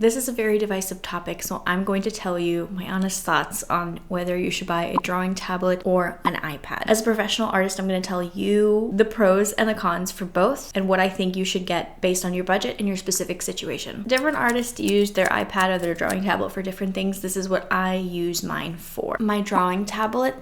This is a very divisive topic, so I'm going to tell you my honest thoughts on whether you should buy a drawing tablet or an iPad. As a professional artist, I'm going to tell you the pros and the cons for both and what I think you should get based on your budget and your specific situation. Different artists use their iPad or their drawing tablet for different things. This is what I use mine for. My drawing tablet,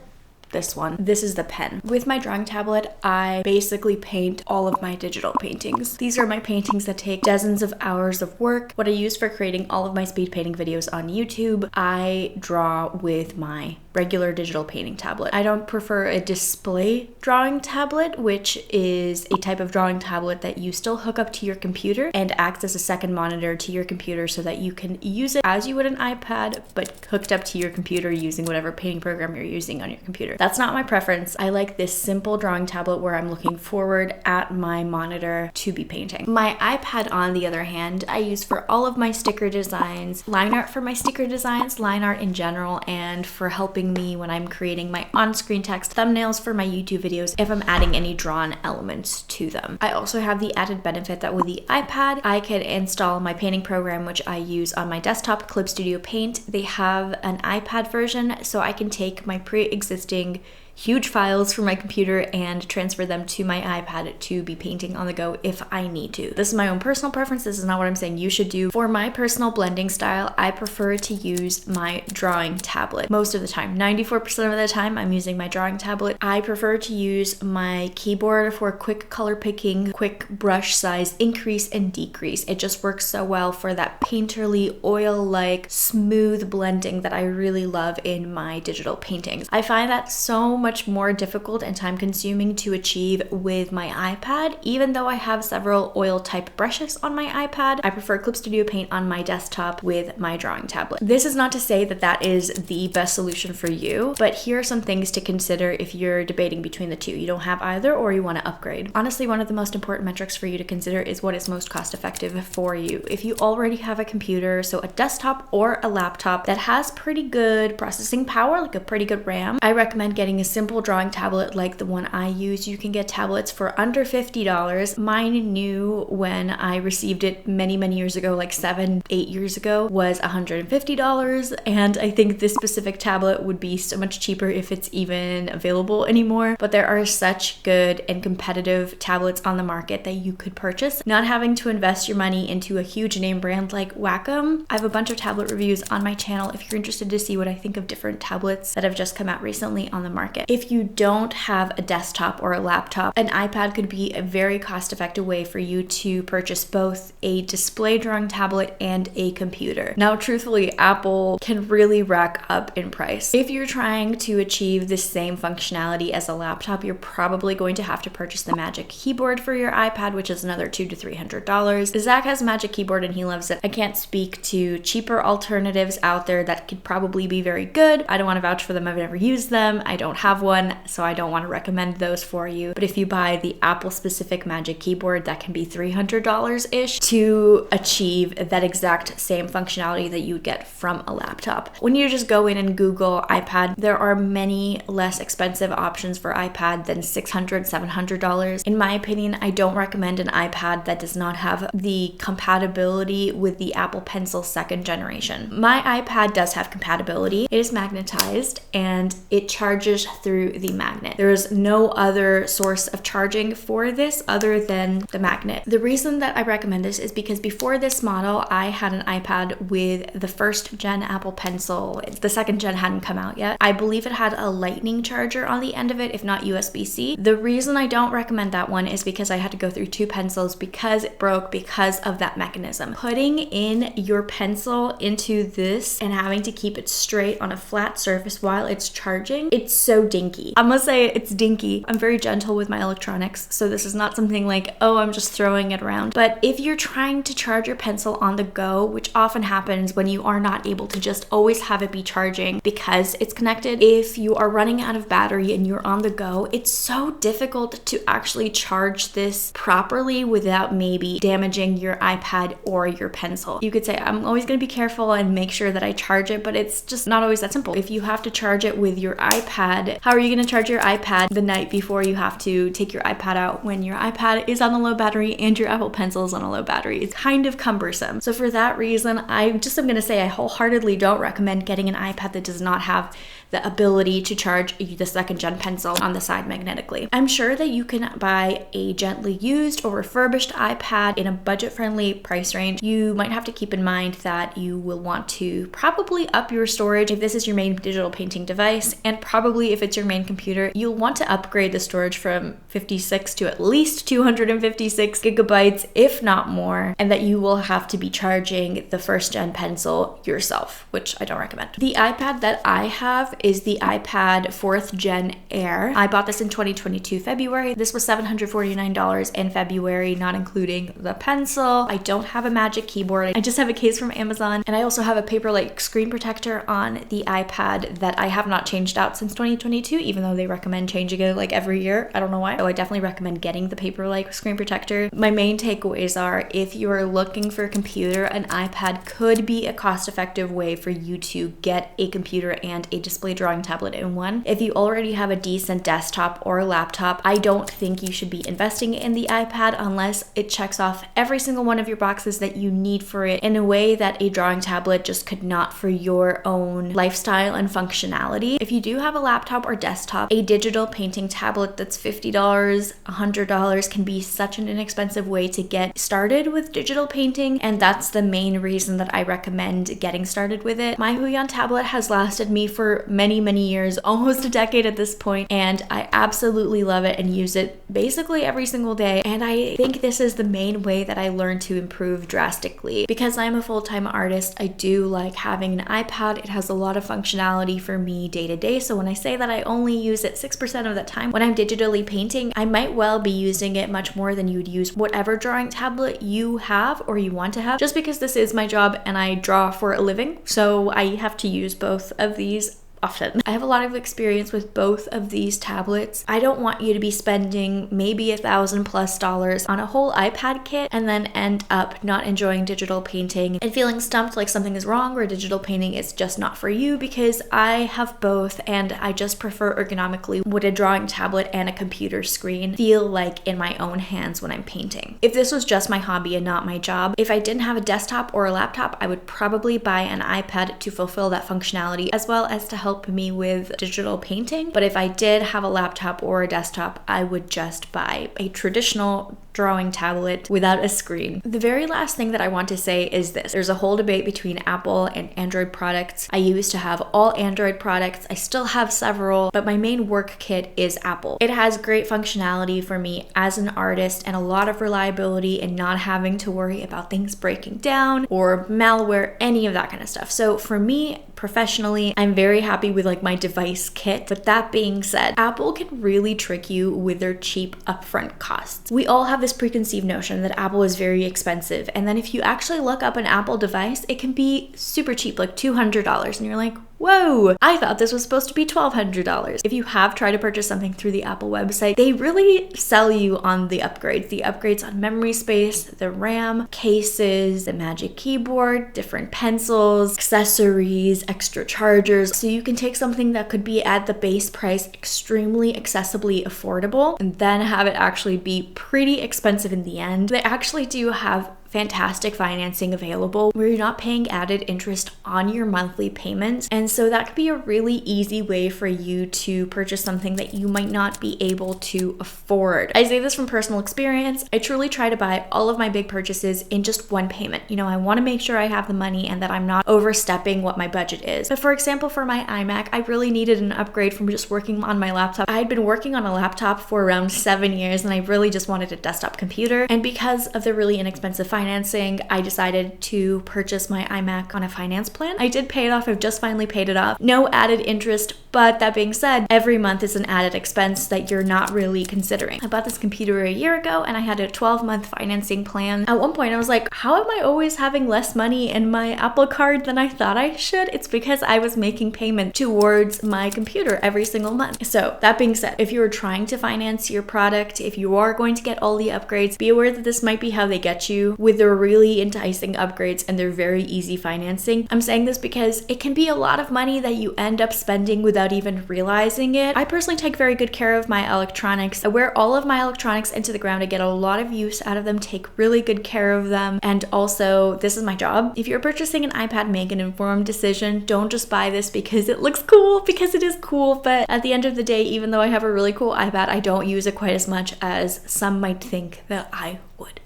this is the pen. With my drawing tablet, I basically paint all of my digital paintings. These are my paintings that take dozens of hours of work. What I use for creating all of my speed painting videos on YouTube, I draw with my regular digital painting tablet. I don't prefer a display drawing tablet, which is a type of drawing tablet that you still hook up to your computer and acts as a second monitor to your computer so that you can use it as you would an iPad, but hooked up to your computer using whatever painting program you're using on your computer. That's not my preference. I like this simple drawing tablet where I'm looking forward at my monitor to be painting. My iPad, on the other hand, I use for all of my sticker designs, line art for my sticker designs, line art in general, and for helping me when I'm creating my on-screen text thumbnails for my YouTube videos if I'm adding any drawn elements to them. I also have the added benefit that with the iPad, I can install my painting program, which I use on my desktop, Clip Studio Paint. They have an iPad version, so I can take my pre-existing huge files from my computer and transfer them to my iPad to be painting on the go if I need to. This is my own personal preference. This is not what I'm saying you should do. For my personal blending style, I prefer to use my drawing tablet. Most of the time, 94% of the time, I'm using my drawing tablet. I prefer to use my keyboard for quick color picking, quick brush size increase and decrease. It just works so well for that painterly, oil-like, smooth blending that I really love in my digital paintings. I find that so much more difficult and time consuming to achieve with my iPad. Even though I have several oil type brushes on my iPad, I prefer Clip Studio Paint on my desktop with my drawing tablet. This is not to say that that is the best solution for you, but here are some things to consider if you're debating between the two. You don't have either or you want to upgrade. Honestly, one of the most important metrics for you to consider is what is most cost effective for you. If you already have a computer, so a desktop or a laptop that has pretty good processing power, like a pretty good RAM, I recommend getting a simple drawing tablet like the one I use. You can get tablets for under $50. Mine new when I received it many years ago, like 7-8 years ago, was $150, and I think this specific tablet would be so much cheaper if it's even available anymore. But there are such good and competitive tablets on the market that you could purchase, not having to invest your money into a huge name brand like Wacom. I have a bunch of tablet reviews on my channel if you're interested to see what I think of different tablets that have just come out recently on the market. If you don't have a desktop or a laptop, an iPad could be a very cost-effective way for you to purchase both a display drawing tablet and a computer. Now, truthfully, Apple can really rack up in price. If you're trying to achieve the same functionality as a laptop, you're probably going to have to purchase the Magic Keyboard for your iPad, which is another $200 to $300. Zach has a Magic Keyboard and he loves it. I can't speak to cheaper alternatives out there that could probably be very good. I don't want to vouch for them. I've never used them. I don't have one, so I don't want to recommend those for you. But if you buy the Apple specific Magic Keyboard, that can be $300-ish to achieve that exact same functionality that you would get from a laptop. When you just go in and Google iPad, there are many less expensive options for iPad than $600, $700. In my opinion, I don't recommend an iPad that does not have the compatibility with the Apple Pencil 2nd generation. My iPad does have compatibility. It is magnetized and it charges through the magnet. There is no other source of charging for this other than the magnet. The reason that I recommend this is because before this model, I had an iPad with the 1st gen Apple Pencil. The 2nd gen hadn't come out yet. I believe it had a lightning charger on the end of it, if not USB-C. The reason I don't recommend that one is because I had to go through 2 pencils because it broke because of that mechanism. Putting in your pencil into this and having to keep it straight on a flat surface while it's charging, it's so dinky. I'm gonna say it's dinky. I'm very gentle with my electronics, so this is not something like, oh, I'm just throwing it around. But if you're trying to charge your pencil on the go, which often happens when you are not able to just always have it be charging because it's connected, if you are running out of battery and you're on the go, it's so difficult to actually charge this properly without maybe damaging your iPad or your pencil. You could say, I'm always gonna be careful and make sure that I charge it, but it's just not always that simple. If you have to charge it with your iPad, But how are you going to charge your iPad the night before you have to take your iPad out when your iPad is on a low battery and your Apple Pencil is on a low battery? It's kind of cumbersome. So for that reason, I'm going to say I wholeheartedly don't recommend getting an iPad that does not have the ability to charge the second gen pencil on the side magnetically. I'm sure that you can buy a gently used or refurbished iPad in a budget-friendly price range. You might have to keep in mind that you will want to probably up your storage if this is your main digital painting device, and probably if it's your main computer, you'll want to upgrade the storage from 56 to at least 256 gigabytes, if not more, and that you will have to be charging the first gen pencil yourself, which I don't recommend. The iPad that I have is the iPad 4th Gen Air. I bought this in 2022 February. This was $749 in February, not including the pencil. I don't have a Magic Keyboard. I just have a case from Amazon, and I also have a Paperlike screen protector on the iPad that I have not changed out since 2022, even though they recommend changing it like every year. I don't know why. So I definitely recommend getting the Paperlike screen protector. My main takeaways are, if you are looking for a computer, an iPad could be a cost-effective way for you to get a computer and a display drawing tablet in one. If you already have a decent desktop or a laptop, I don't think you should be investing in the iPad unless it checks off every single one of your boxes that you need for it in a way that a drawing tablet just could not for your own lifestyle and functionality. If you do have a laptop or desktop, a digital painting tablet that's $50, $100 can be such an inexpensive way to get started with digital painting, and that's the main reason that I recommend getting started with it. My Huion tablet has lasted me for many years, almost a decade at this point, and I absolutely love it and use it basically every single day. And I think this is the main way that I learned to improve drastically. Because I'm a full-time artist, I do like having an iPad. It has a lot of functionality for me day to day. So when I say that I only use it 6% of the time when I'm digitally painting, I might well be using it much more than you would use whatever drawing tablet you have or you want to have, just because this is my job and I draw for a living. So I have to use both of these often. I have a lot of experience with both of these tablets. I don't want you to be spending maybe $1,000+ on a whole iPad kit and then end up not enjoying digital painting and feeling stumped like something is wrong or digital painting is just not for you, because I have both and I just prefer ergonomically what a drawing tablet and a computer screen feel like in my own hands when I'm painting. If this was just my hobby and not my job, if I didn't have a desktop or a laptop, I would probably buy an iPad to fulfill that functionality as well as to help me with digital painting. But if I did have a laptop or a desktop, I would just buy a traditional drawing tablet without a screen. The very last thing that I want to say is this. There's a whole debate between Apple and Android products. I used to have all Android products. I still have several, but my main work kit is Apple. It has great functionality for me as an artist and a lot of reliability and not having to worry about things breaking down or malware, any of that kind of stuff. So for me, professionally, I'm very happy with like my device kit. But that being said, Apple can really trick you with their cheap upfront costs. We all have this preconceived notion that Apple is very expensive, and then if you actually look up an Apple device, it can be super cheap, like $200, and you're like, whoa, I thought this was supposed to be $1,200. If you have tried to purchase something through the Apple website, they really sell you on the upgrades on memory space, the RAM, cases, the Magic Keyboard, different pencils, accessories, extra chargers. So you can take something that could be at the base price extremely accessibly affordable and then have it actually be pretty expensive in the end. They actually do have fantastic financing available where you're not paying added interest on your monthly payments. And so that could be a really easy way for you to purchase something that you might not be able to afford. I say this from personal experience. I truly try to buy all of my big purchases in just one payment. You know, I want to make sure I have the money and that I'm not overstepping what my budget is. But for example, for my iMac, I really needed an upgrade from just working on my laptop. I had been working on a laptop for around 7 years and I really just wanted a desktop computer. And because of the really inexpensive financing, I decided to purchase my iMac on a finance plan. I did pay it off. I've just finally paid it off. No added interest, but that being said, every month is an added expense that you're not really considering. I bought this computer a year ago and I had a 12-month financing plan. At one point I was like, how am I always having less money in my Apple Card than I thought I should? It's because I was making payment towards my computer every single month. So that being said, if you're trying to finance your product, if you are going to get all the upgrades, be aware that this might be how they get you. with their really enticing upgrades and their very easy financing. I'm saying this because it can be a lot of money that you end up spending without even realizing it. I personally take very good care of my electronics. I wear all of my electronics into the ground. I get a lot of use out of them, take really good care of them, and also this is my job. If you're purchasing an iPad, make an informed decision. Don't just buy this because it looks cool, because it is cool, but at the end of the day, even though I have a really cool iPad, I don't use it quite as much as some might think that I would.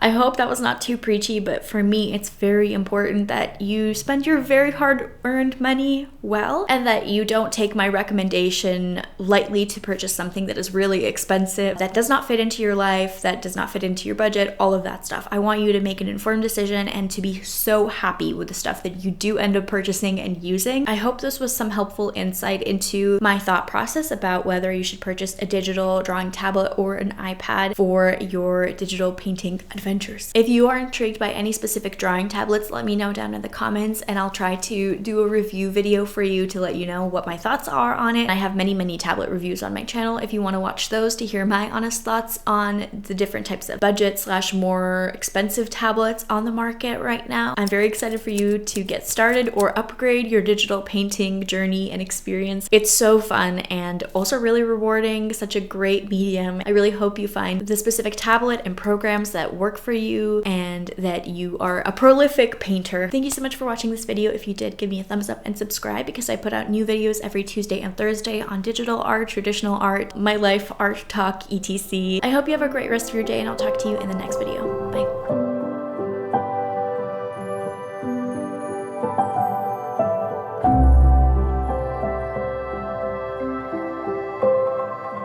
I hope that was not too preachy, but for me, it's very important that you spend your very hard-earned money well, and that you don't take my recommendation lightly to purchase something that is really expensive, that does not fit into your life, that does not fit into your budget, all of that stuff. I want you to make an informed decision and to be so happy with the stuff that you do end up purchasing and using. I hope this was some helpful insight into my thought process about whether you should purchase a digital drawing tablet or an iPad for your digital painting adventure. If you are intrigued by any specific drawing tablets, let me know down in the comments and I'll try to do a review video for you to let you know what my thoughts are on it. I have many tablet reviews on my channel if you want to watch those to hear my honest thoughts on the different types of budget / more expensive tablets on the market right now. I'm very excited for you to get started or upgrade your digital painting journey and experience. It's so fun and also really rewarding, such a great medium. I really hope you find the specific tablet and programs that work for you and that you are a prolific painter. Thank you so much for watching this video. If you did, give me a thumbs up and subscribe because I put out new videos every Tuesday and Thursday on digital art, traditional art, my life, art talk, etc. I hope you have a great rest of your day and I'll talk to you in the next video. Bye.